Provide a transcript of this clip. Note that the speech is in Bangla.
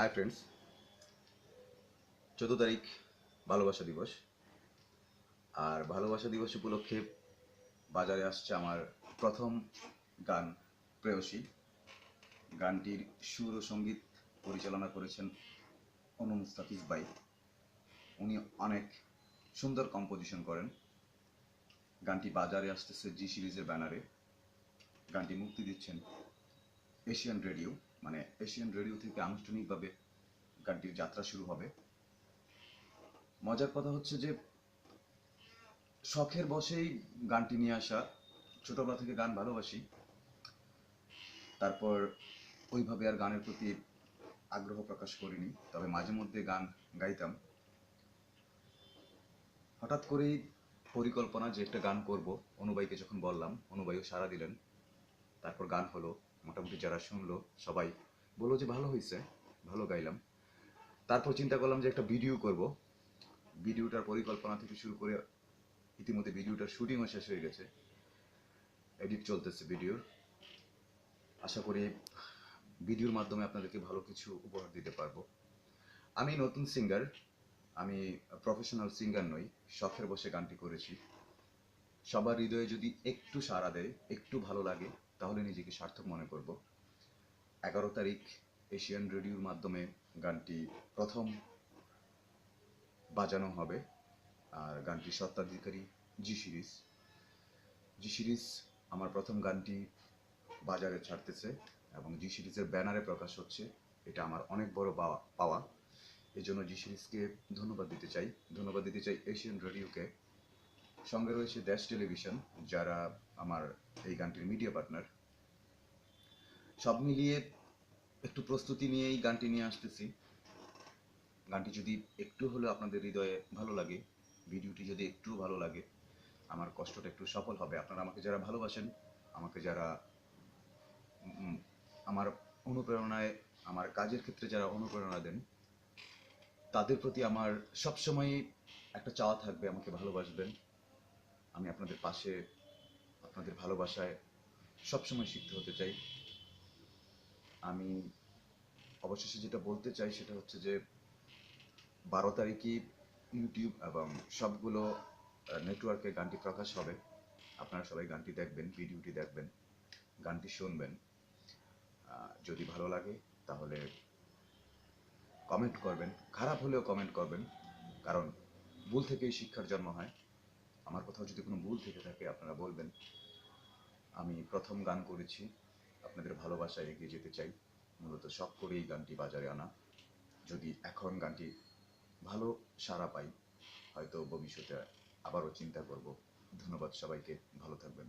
হাই ফ্রেন্ডস, 14 তারিখ ভালোবাসা দিবস। আর ভালোবাসা দিবস উপলক্ষে বাজারে আসছে আমার প্রথম গান প্রেয়সী। গানটির সুর ও সঙ্গীত পরিচালনা করেছেন অনু মুস্তাফিজ ভাই। উনি অনেক সুন্দর কম্পোজিশন করেন। গানটি বাজারে আসতেছে জি সিরিজের ব্যানারে। গানটি মুক্তি দিচ্ছেন এশিয়ান রেডিও, মানে এশিয়ান রেডিও থেকে আনুষ্ঠানিকভাবে গানটির যাত্রা শুরু হবে। মজার কথা হচ্ছে যে শখের বশেই গানটি নিয়ে আসা। ছোটবেলা থেকে গান ভালোবাসি, তারপর ওইভাবে আর গানের প্রতি আগ্রহ প্রকাশ করিনি, তবে মাঝে মধ্যে গান গাইতাম। হঠাৎ করেই পরিকল্পনা যে একটা গান করব, অনুবাইকে যখন বললাম, অনুবাইও সাড়া দিলেন। তারপর গান হলো, মোটামুটি যারা শুনলো সবাই বললো যে ভালো হয়েছে, ভালো গাইলাম। তারপর চিন্তা করলাম যে একটা ভিডিও করব। ভিডিওটার পরিকল্পনা থেকে শুরু করে ইতিমধ্যে ভিডিওটার শুটিংও শেষ হয়ে গেছে, এডিট চলতেছে ভিডিওর। আশা করি ভিডিওর মাধ্যমে আপনাদেরকে ভালো কিছু উপহার দিতে পারবো। আমি নতুন সিঙ্গার, আমি প্রফেশনাল সিঙ্গার নই, শখের বসে গানটি করেছি। সবার হৃদয়ে যদি একটু সাড়া দেয়, একটু ভালো লাগে, তাহলে নিজেকে সার্থক মনে করব। 11 তারিখ এশিয়ান রেডিওর মাধ্যমে গানটি প্রথম বাজানো হবে। আর গানটির স্বত্বাধিকারী জি সিরিজ। জি সিরিজ আমার প্রথম গানটি বাজারে ছাড়তেছে এবং জি সিরিজের ব্যানারে প্রকাশ হচ্ছে। এটা আমার অনেক বড় পাওয়া। এই জন্য জি সিরিজকে ধন্যবাদ দিতে চাই এশিয়ান রেডিওকে। সঙ্গে রয়েছে দেশ টেলিভিশন, যারা আমার এই গানটির মিডিয়া পার্টনার। সব মিলিয়ে একটু প্রস্তুতি নিয়েই গানটি নিয়ে আসতেছি। গানটি যদি একটু হলেও আপনাদের হৃদয়ে ভালো লাগে, ভিডিওটি যদি একটু ভালো লাগে, আমার কষ্টটা একটু সফল হবে। আপনারা আমাকে যারা ভালোবাসেন, আমাকে যারা আমার অনুপ্রেরণায়, আমার কাজের ক্ষেত্রে যারা অনুপ্রেরণা দেন, তাদের প্রতি আমার সবসময় একটা চাওয়া থাকবে, আমাকে ভালোবাসবেন। আমি আপনাদের পাশে, আপনাদের ভালোবাসায় সবসময় সিদ্ধ হতে চাই। আমি অবশেষে যেটা বলতে চাই সেটা হচ্ছে যে 12 তারিখই ইউটিউব এবং সবগুলো নেটওয়ার্কে গানটি প্রকাশ হবে। আপনারা সবাই গানটি দেখবেন, ভিডিওটি দেখবেন, গানটি শুনবেন। যদি ভালো লাগে তাহলে কমেন্ট করবেন, খারাপ হলেও কমেন্ট করবেন, কারণ ভুল থেকেই শিক্ষার জন্ম হয়। আমার কোথাও যদি কোনো ভুল থেকে থাকে আপনারা বলবেন। আমি প্রথম গান করেছি, আপনাদের ভালোবাসায় এগিয়ে যেতে চাই, মূলত শখ করেই গানটি বাজারে আনা। যদি এখন গানটি ভালো সাড়া পাই, হয়তো ভবিষ্যতে আবারও চিন্তা করব। ধন্যবাদ সবাইকে, ভালো থাকবেন।